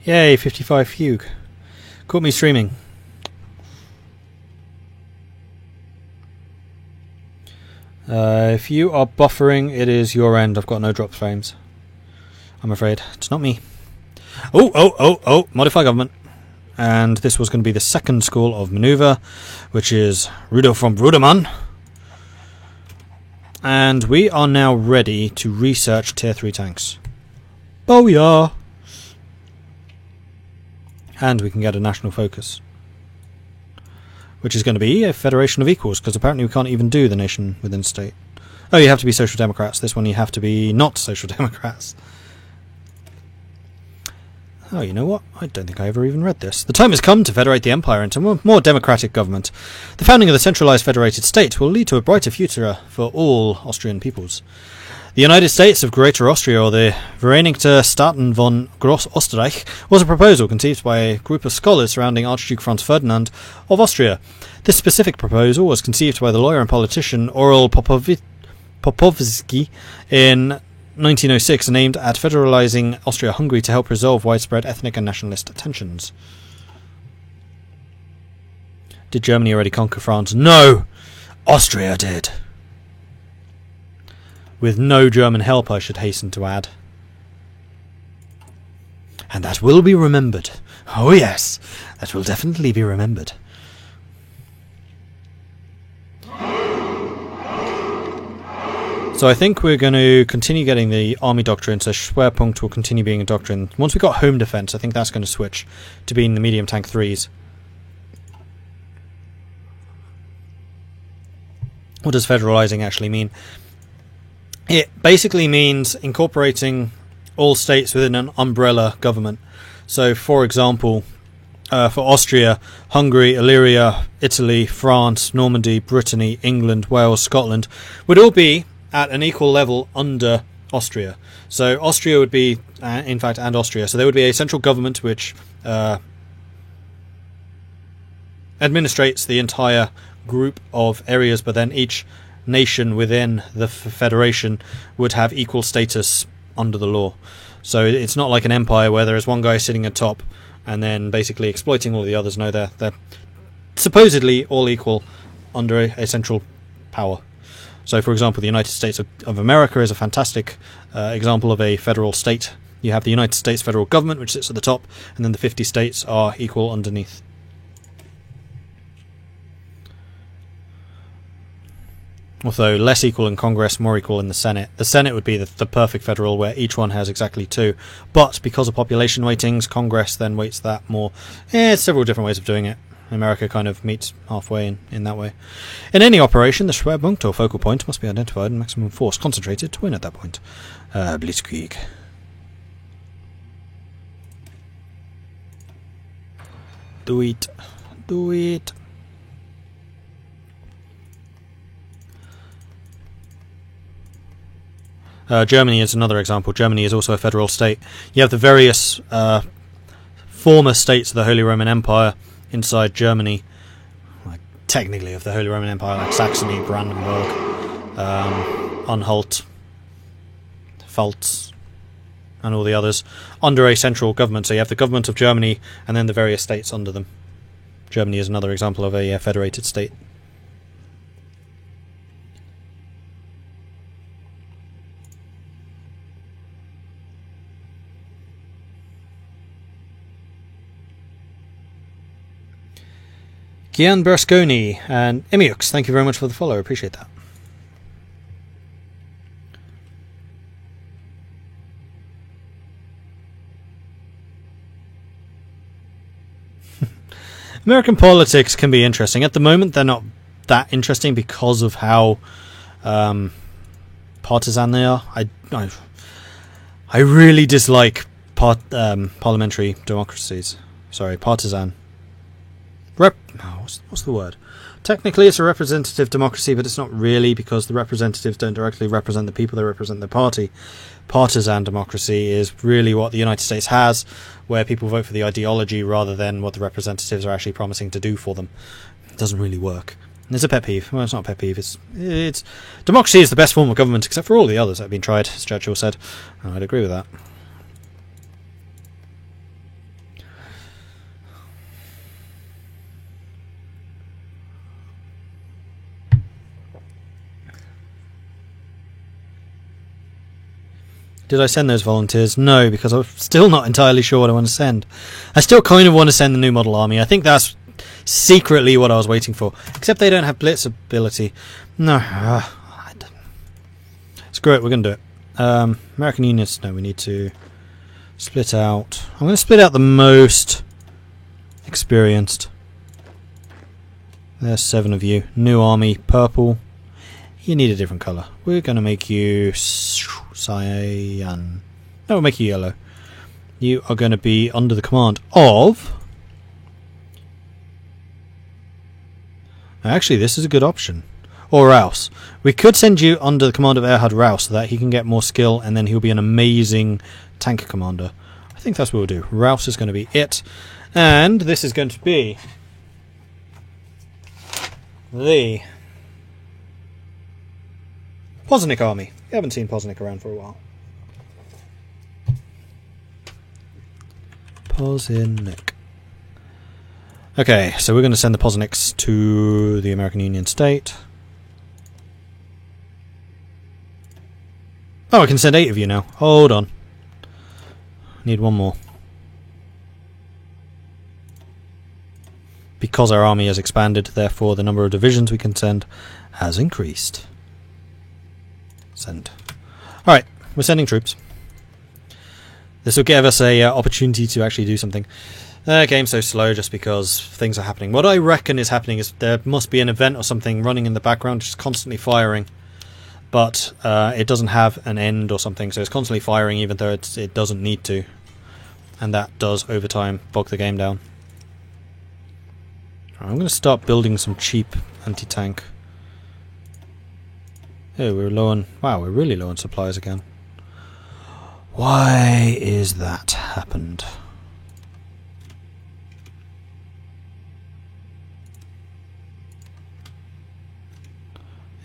Yay, 55 fugue. Caught me streaming. If you are buffering, it is your end. I've got no drop frames. I'm afraid. It's not me. Oh! Modify government. And this was going to be the second school of maneuver, which is Rudolf von Brudermann. And we are now ready to research tier 3 tanks. Oh yeah! And we can get a national focus, which is going to be a federation of equals, because apparently we can't even do the nation within state. Oh, you have to be Social Democrats. This one you have to be not Social Democrats. Oh, you know what? I don't think I ever even read this. The time has come to federate the empire into a more democratic government. The founding of the centralized federated state will lead to a brighter future for all Austrian peoples. The United States of Greater Austria, or the Vereinigte Staaten von Groß-Österreich, was a proposal conceived by a group of scholars surrounding Archduke Franz Ferdinand of Austria. This specific proposal was conceived by the lawyer and politician Orel Popovsky in 1906 and aimed at federalizing Austria-Hungary to help resolve widespread ethnic and nationalist tensions. Did Germany already conquer France? No! Austria did. With no German help, I should hasten to add. And that will be remembered. Oh yes, that will definitely be remembered. So I think we're going to continue getting the army doctrine, so Schwerpunkt will continue being a doctrine. Once we've got home defense, I think that's going to switch to being the medium tank 3s. What does federalizing actually mean? It basically means incorporating all states within an umbrella government. So, for example, for Austria, Hungary, Illyria, Italy, France, Normandy, Brittany, England, Wales, Scotland would all be at an equal level under Austria. So Austria would be, in fact, and Austria. So there would be a central government which administrates the entire group of areas, but then each nation within the federation would have equal status under the law. So it's not like an empire where there is one guy sitting atop and then basically exploiting all the others. No, they're supposedly all equal under a central power. So, for example, the United States of America is a fantastic example of a federal state. You have the United States federal government, which sits at the top, and then the 50 states are equal underneath. Although less equal in Congress, more equal in the Senate. The Senate would be the perfect federal, where each one has exactly 2. But because of population weightings, Congress then weights that more. Several different ways of doing it. America kind of meets halfway in that way. In any operation, the Schwerpunkt or focal point must be identified and maximum force concentrated to win at that point. Blitzkrieg. Do it. Do it. Germany is another example. Germany is also a federal state. You have the various former states of the Holy Roman Empire inside Germany, like technically of the Holy Roman Empire, like Saxony, Brandenburg, Anhalt, Pfalz, and all the others, under a central government. So you have the government of Germany and then the various states under them. Germany is another example of a federated state. Gian Berlusconi and Emiux, thank you very much for the follow, I appreciate that. American politics can be interesting. At the moment, they're not that interesting because of how partisan they are. I really dislike parliamentary democracies. Sorry, partisan. What's the word? Technically, it's a representative democracy, but it's not really, because the representatives don't directly represent the people, they represent the party. Partisan democracy is really what the United States has, where people vote for the ideology rather than what the representatives are actually promising to do for them. It doesn't really work. And it's a pet peeve. Well, it's not a pet peeve. It's democracy is the best form of government, except for all the others that have been tried, as Churchill said. And I'd agree with that. Did I send those volunteers? No, because I'm still not entirely sure what I want to send. I still kind of want to send the new model army. I think that's secretly what I was waiting for. Except they don't have blitz ability. No. Screw it, we're going to do it. American units, no, we need to split out. I'm going to split out the most experienced. There's 7 of you. New army, purple. You need a different colour. We're going to make you cyan. No, we'll make you yellow. You are going to be under the command of... Actually, this is a good option. Or Rouse. We could send you under the command of Erhard Rouse so that he can get more skill and then he'll be an amazing tank commander. I think that's what we'll do. Rouse is going to be it. And this is going to be the Poznik army. You haven't seen Poznik around for a while. Poznik. Okay, so we're going to send the Pozniks to the American Union State. Oh, I can send 8 of you now. Hold on. Need 1 more. Because our army has expanded, therefore the number of divisions we can send has increased. Send. Alright, we're sending troops. This will give us a opportunity to actually do something. The game's so slow just because things are happening. What I reckon is happening is there must be an event or something running in the background just constantly firing. But it doesn't have an end or something, so it's constantly firing even though it doesn't need to. And that does, over time, bog the game down. I'm going to start building some cheap anti-tank. Oh, we're low on... Wow, we're really low on supplies again. Why is that happened?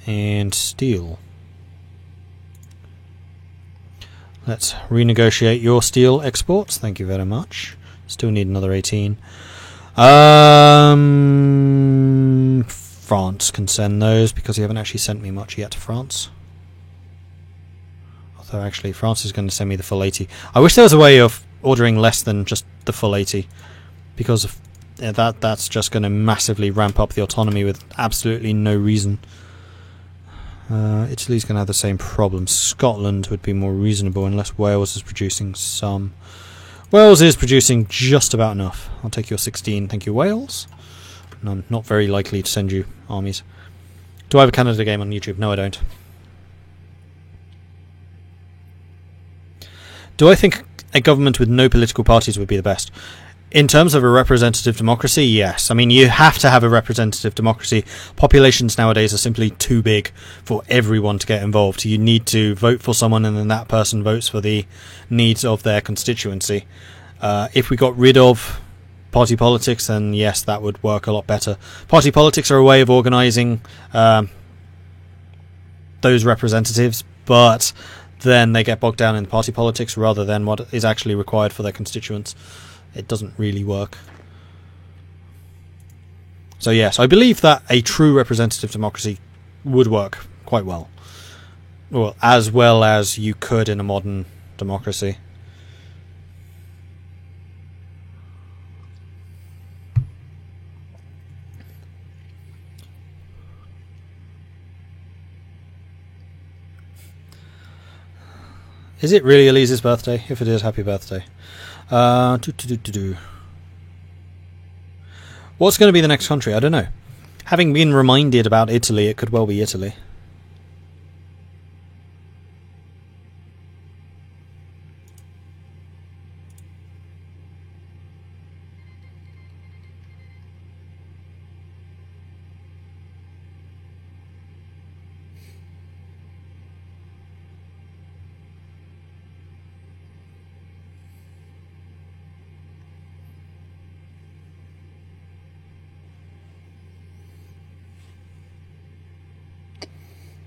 And steel. Let's renegotiate your steel exports. Thank you very much. Still need another 18. France can send those because you haven't actually sent me much yet to France. Although actually France is going to send me the full 80. I wish there was a way of ordering less than just the full 80. Because of that's just going to massively ramp up the autonomy with absolutely no reason. Italy's going to have the same problem. Scotland would be more reasonable unless Wales is producing some. Wales is producing just about enough. I'll take your 16, thank you, Wales. And I'm not very likely to send you armies. Do I have a Canada game on YouTube? No, I don't. Do I think a government with no political parties would be the best? In terms of a representative democracy, yes. I mean, you have to have a representative democracy. Populations nowadays are simply too big for everyone to get involved. You need to vote for someone and then that person votes for the needs of their constituency. If we got rid of party politics, then yes, that would work a lot better. Party politics are a way of organising those representatives, but then they get bogged down in party politics rather than what is actually required for their constituents. It doesn't really work. So yes, I believe that a true representative democracy would work quite well. Well, as you could in a modern democracy. Is it really Elise's birthday? If it is, happy birthday. What's going to be the next country? I don't know. Having been reminded about Italy, it could well be Italy.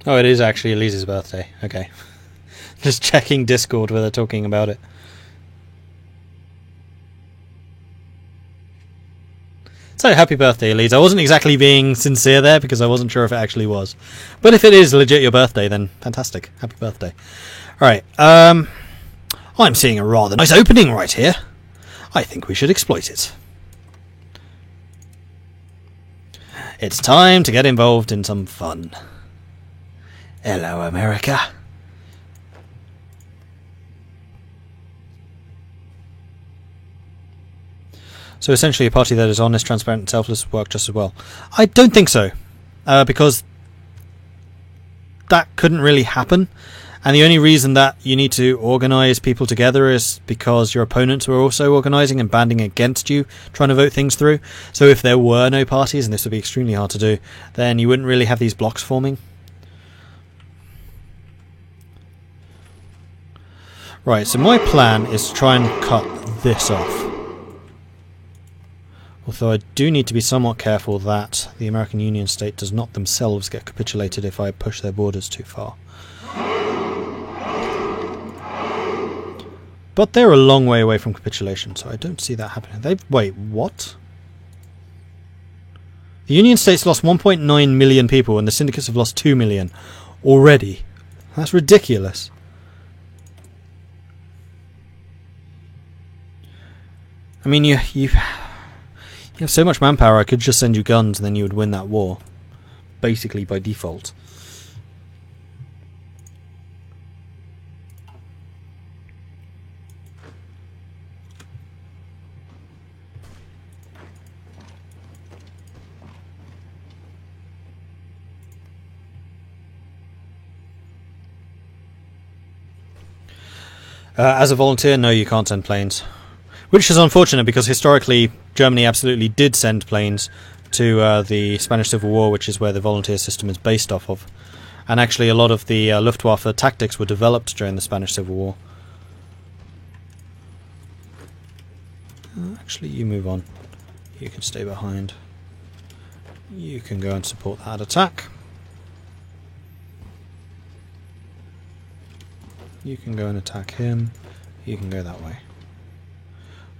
Oh, it is actually Elise's birthday. Okay. Just checking Discord where they're talking about it. So, happy birthday, Elise. I wasn't exactly being sincere there because I wasn't sure if it actually was. But if it is legit your birthday, then fantastic. Happy birthday. Alright, I'm seeing a rather nice opening right here. I think we should exploit it. It's time to get involved in some fun. Hello, America. So essentially a party that is honest, transparent and selfless work just as well. I don't think so. Because that couldn't really happen. And the only reason that you need to organise people together is because your opponents were also organising and banding against you, trying to vote things through. So if there were no parties, and this would be extremely hard to do, then you wouldn't really have these blocks forming. Right, so my plan is to try and cut this off. Although I do need to be somewhat careful that the American Union state does not themselves get capitulated if I push their borders too far. But they're a long way away from capitulation, so I don't see that happening. Wait, what? The Union States lost 1.9 million people and the syndicates have lost 2 million already. That's ridiculous. I mean, you have so much manpower, I could just send you guns and then you would win that war. Basically by default. As a volunteer, no, you can't send planes. Which is unfortunate because historically Germany absolutely did send planes to the Spanish Civil War, which is where the volunteer system is based off of. And actually a lot of the Luftwaffe tactics were developed during the Spanish Civil War. Actually, you move on. You can stay behind. You can go and support that attack. You can go and attack him. You can go that way.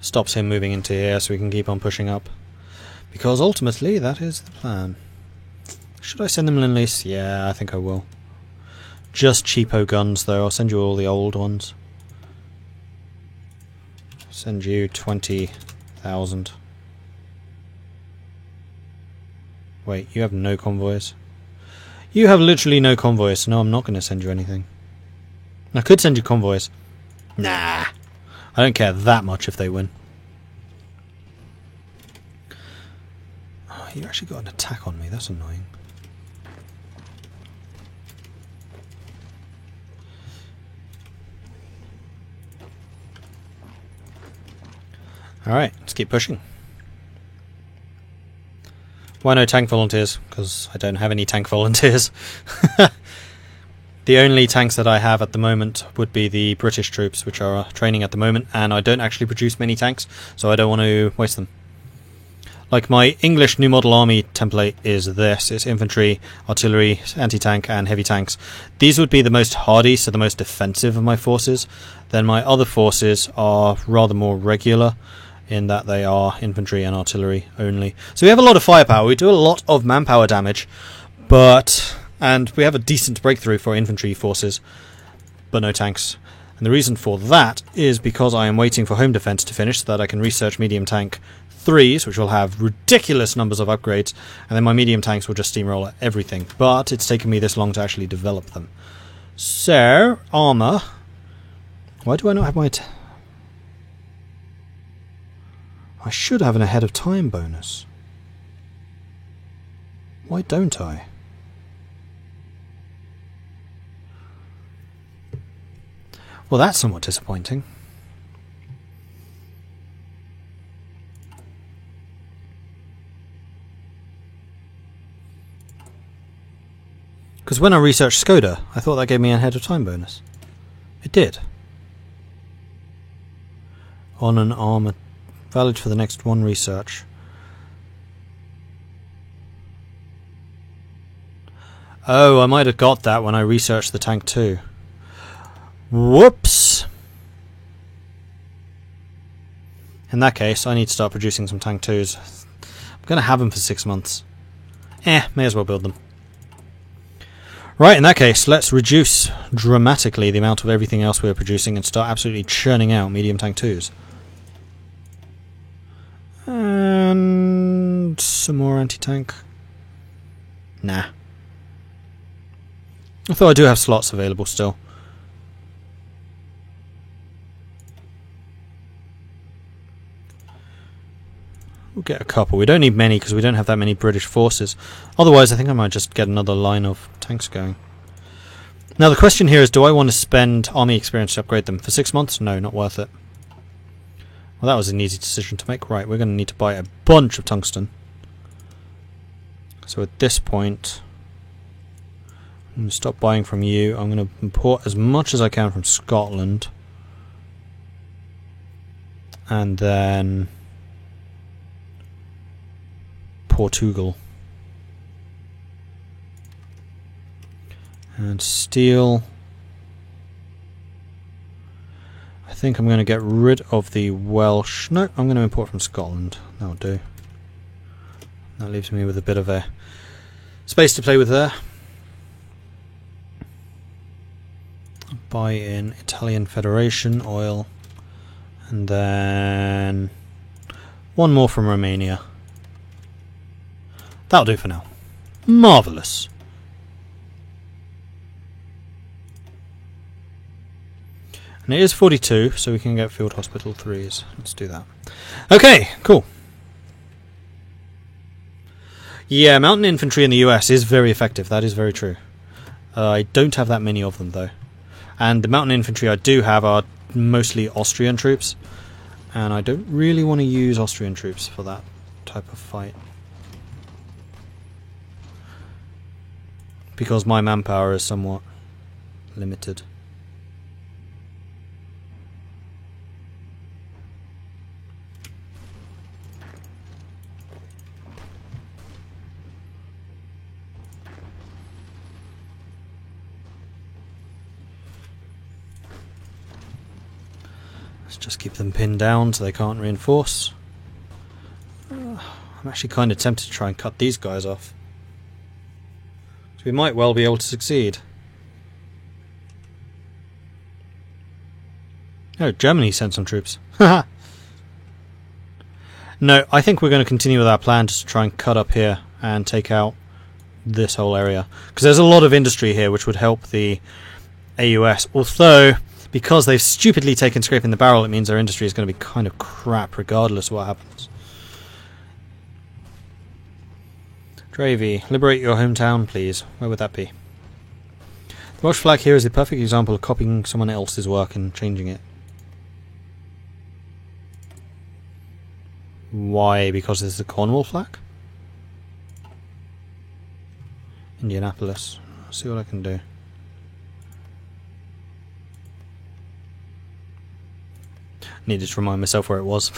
Stops him moving into here so we can keep on pushing up. Because ultimately, that is the plan. Should I send them Lend-Lease? Yeah, I think I will. Just cheapo guns, though. I'll send you all the old ones. Send you 20,000. Wait, you have no convoys? You have literally no convoys. No, I'm not going to send you anything. I could send you convoys. Nah. I don't care that much if they win. Oh, you actually got an attack on me. That's annoying. Alright, let's keep pushing. Why no tank volunteers? Because I don't have any tank volunteers. The only tanks that I have at the moment would be the British troops, which are training at the moment, and I don't actually produce many tanks, so I don't want to waste them. Like my English New Model Army template is this. It's infantry, artillery, anti-tank, and heavy tanks. These would be the most hardy, so the most defensive of my forces. Then my other forces are rather more regular, in that they are infantry and artillery only. So we have a lot of firepower, we do a lot of manpower damage, and we have a decent breakthrough for infantry forces, but no tanks. And the reason for that is because I am waiting for home defense to finish so that I can research medium tank 3s, which will have ridiculous numbers of upgrades, and then my medium tanks will just steamroll everything. But it's taken me this long to actually develop them. So, armour. Why do I not have my... I should have an ahead of time bonus. Why don't I? Well, that's somewhat disappointing. Because when I researched Skoda, I thought that gave me an ahead of time bonus. It did. On an armour. Valid for the next one research. Oh, I might have got that when I researched the tank too. Whoops! In that case, I need to start producing some Tank 2s. I'm going to have them for 6 months. May as well build them. Right, in that case, let's reduce dramatically the amount of everything else we're producing and start absolutely churning out medium tank 2s. And some more anti-tank. Nah. Although I do have slots available still. We'll get a couple. We don't need many because we don't have that many British forces. Otherwise, I think I might just get another line of tanks going. Now, the question here is, do I want to spend army experience to upgrade them? For 6 months? No, not worth it. Well, that was an easy decision to make. Right, we're going to need to buy a bunch of tungsten. So at this point, I'm going to stop buying from you. I'm going to import as much as I can from Scotland. And then Portugal. And steel. I think I'm going to get rid of the Welsh. No, I'm going to import from Scotland. That'll do. That leaves me with a bit of a space to play with there. Buy in Italian Federation oil. And then one more from Romania. That'll do for now. Marvellous. And it is 42, so we can get Field Hospital 3s. Let's do that. Okay, cool. Yeah, mountain infantry in the US is very effective. That is very true. I don't have that many of them, though. And the mountain infantry I do have are mostly Austrian troops. And I don't really want to use Austrian troops for that type of fight. Because my manpower is somewhat limited. Let's just keep them pinned down so they can't reinforce. I'm actually kind of tempted to try and cut these guys off. So we might well be able to succeed. Oh, Germany sent some troops. Haha. No, I think we're going to continue with our plan just to try and cut up here and take out this whole area. Because there's a lot of industry here which would help the AUS. Although, because they've stupidly taken scraping the barrel, it means their industry is going to be kind of crap regardless of what happens. Dravy, liberate your hometown, please. Where would that be? The Welsh flag here is the perfect example of copying someone else's work and changing it. Why? Because it's the Cornwall flag? Indianapolis. I'll see what I can do. Needed to remind myself where it was.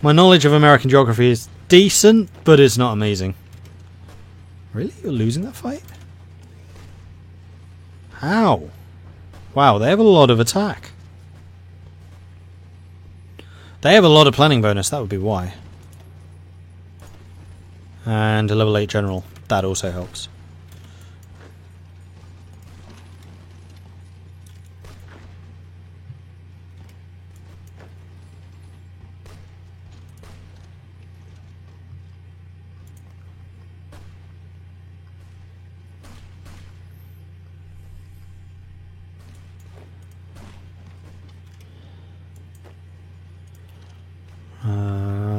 My knowledge of American geography is decent, but it's not amazing. Really? You're losing that fight? How? Wow, they have a lot of attack. They have a lot of planning bonus, that would be why. And a level 8 general, that also helps.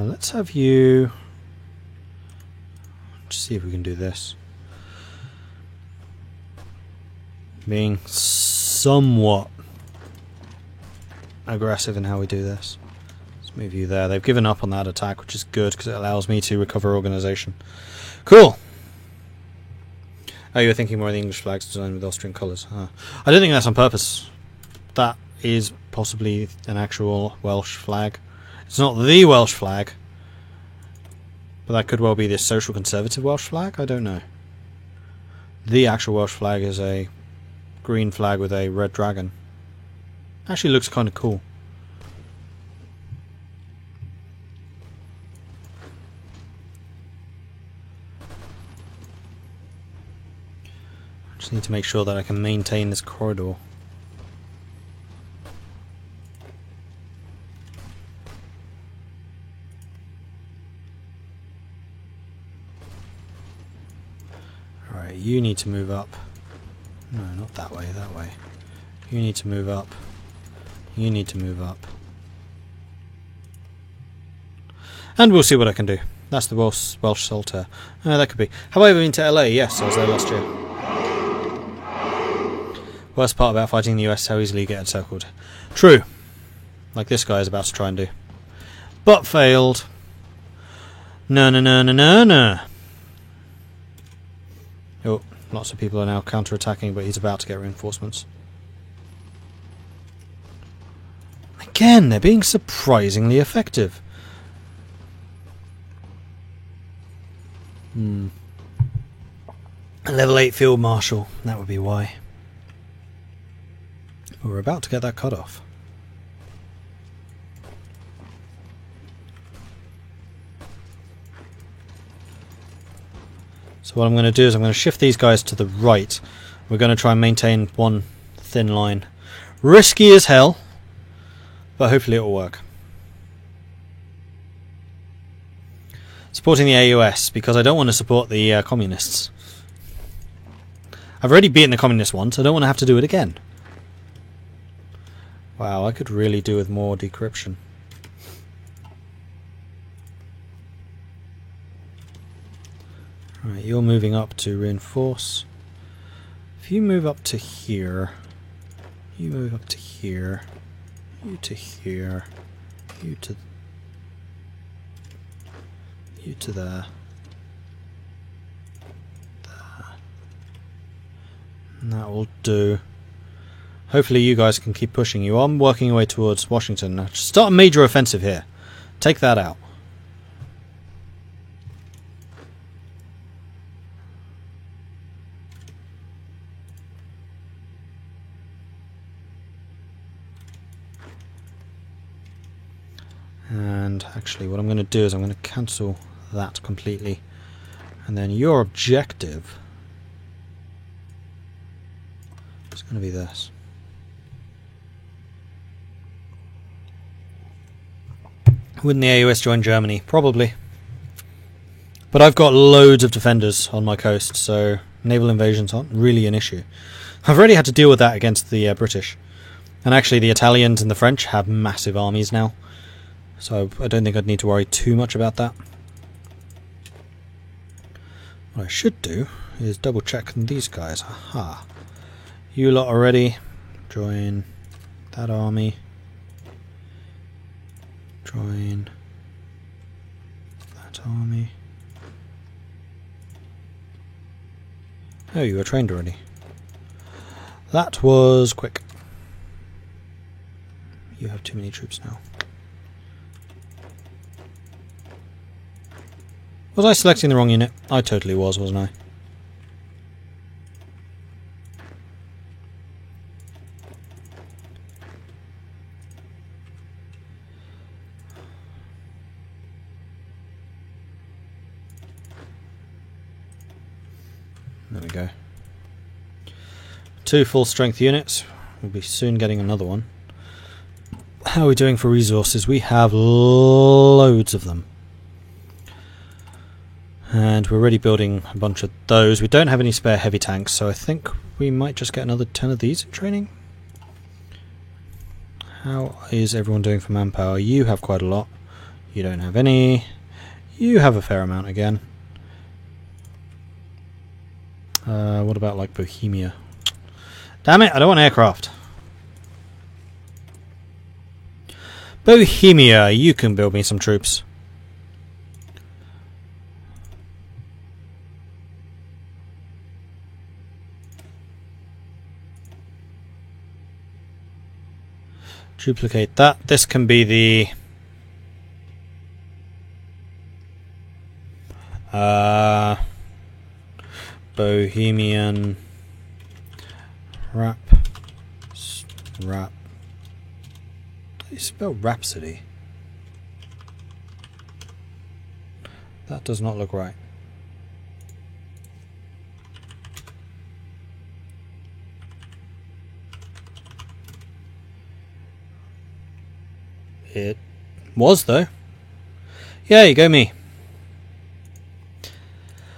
Let's have you... Let's see if we can do this. Being somewhat aggressive in how we do this. Let's move you there. They've given up on that attack, which is good because it allows me to recover organisation. Cool! Oh, you're thinking more of the English flags designed with Austrian colours. I don't think that's on purpose. That is possibly an actual Welsh flag. It's not the Welsh flag. But that could well be the social conservative Welsh flag, I don't know. The actual Welsh flag is a green flag with a red dragon. Actually looks kind of cool. Just need to make sure that I can maintain this corridor. Alright, you need to move up. No, not that way, that way. You need to move up. You need to move up. And we'll see what I can do. That's the Welsh Salter. That could be. Have I ever been to LA? Yes, I was there last year. Worst part about fighting the US, how easily you get encircled. True. Like this guy is about to try and do. But failed. No, no, no, no, no, no. Oh, lots of people are now counter-attacking, but he's about to get reinforcements. Again, they're being surprisingly effective. A level 8 field marshal, that would be why. But we're about to get that cut off. So what I'm going to do is I'm going to shift these guys to the right. We're going to try and maintain one thin line. Risky as hell, but hopefully it will work. Supporting the AUS, because I don't want to support the communists. I've already beaten the communists once, I don't want to have to do it again. Wow, I could really do with more decryption. Right, you're moving up to reinforce. If you move up to here, you move up to here, you to here, you to there. And that will do. Hopefully you guys can keep pushing. You are working your way towards Washington. Now start a major offensive here. Take that out. And actually what I'm going to do is I'm going to cancel that completely. And then your objective is going to be this. Wouldn't the AUS join Germany? Probably. But I've got loads of defenders on my coast, so naval invasions aren't really an issue. I've already had to deal with that against the British. And actually the Italians and the French have massive armies now. So I don't think I'd need to worry too much about that. What I should do is double check these guys. Aha. You lot are ready. Join that army. Join that army. Oh, you were trained already. That was quick. You have too many troops now. Was I selecting the wrong unit? I totally was, wasn't I? There we go. 2 full strength units. We'll be soon getting another one. How are we doing for resources? We have loads of them. And we're already building a bunch of those. We don't have any spare heavy tanks, so I think we might just get another 10 of these in training. How is everyone doing for manpower? You have quite a lot. You don't have any. You have a fair amount again. What about like Bohemia? Damn it, I don't want aircraft. Bohemia, you can build me some troops. Duplicate that. This can be the Bohemian rap. How do you spell Rhapsody? That does not look right. It was, though. Yeah, you go me.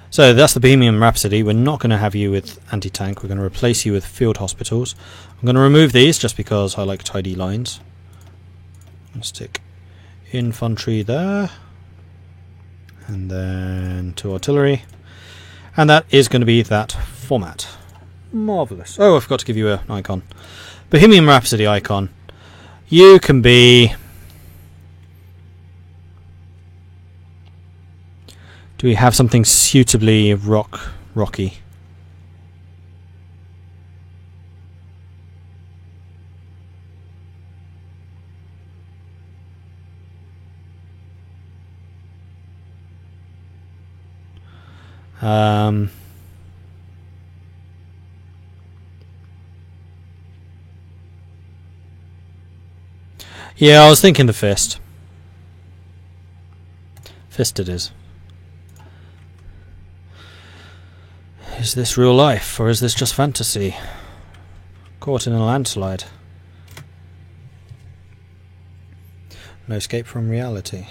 So that's the Bohemian Rhapsody. We're not going to have you with anti-tank. We're going to replace you with field hospitals. I'm going to remove these just because I like tidy lines. I'll stick infantry there. And then to artillery. And that is going to be that format. Marvellous. Oh, I forgot to give you an icon. Bohemian Rhapsody icon. You can be... Do we have something suitably rocky? Yeah, I was thinking the fist. Fist it is. Is this real life, or is this just fantasy? Caught in a landslide. No escape from reality.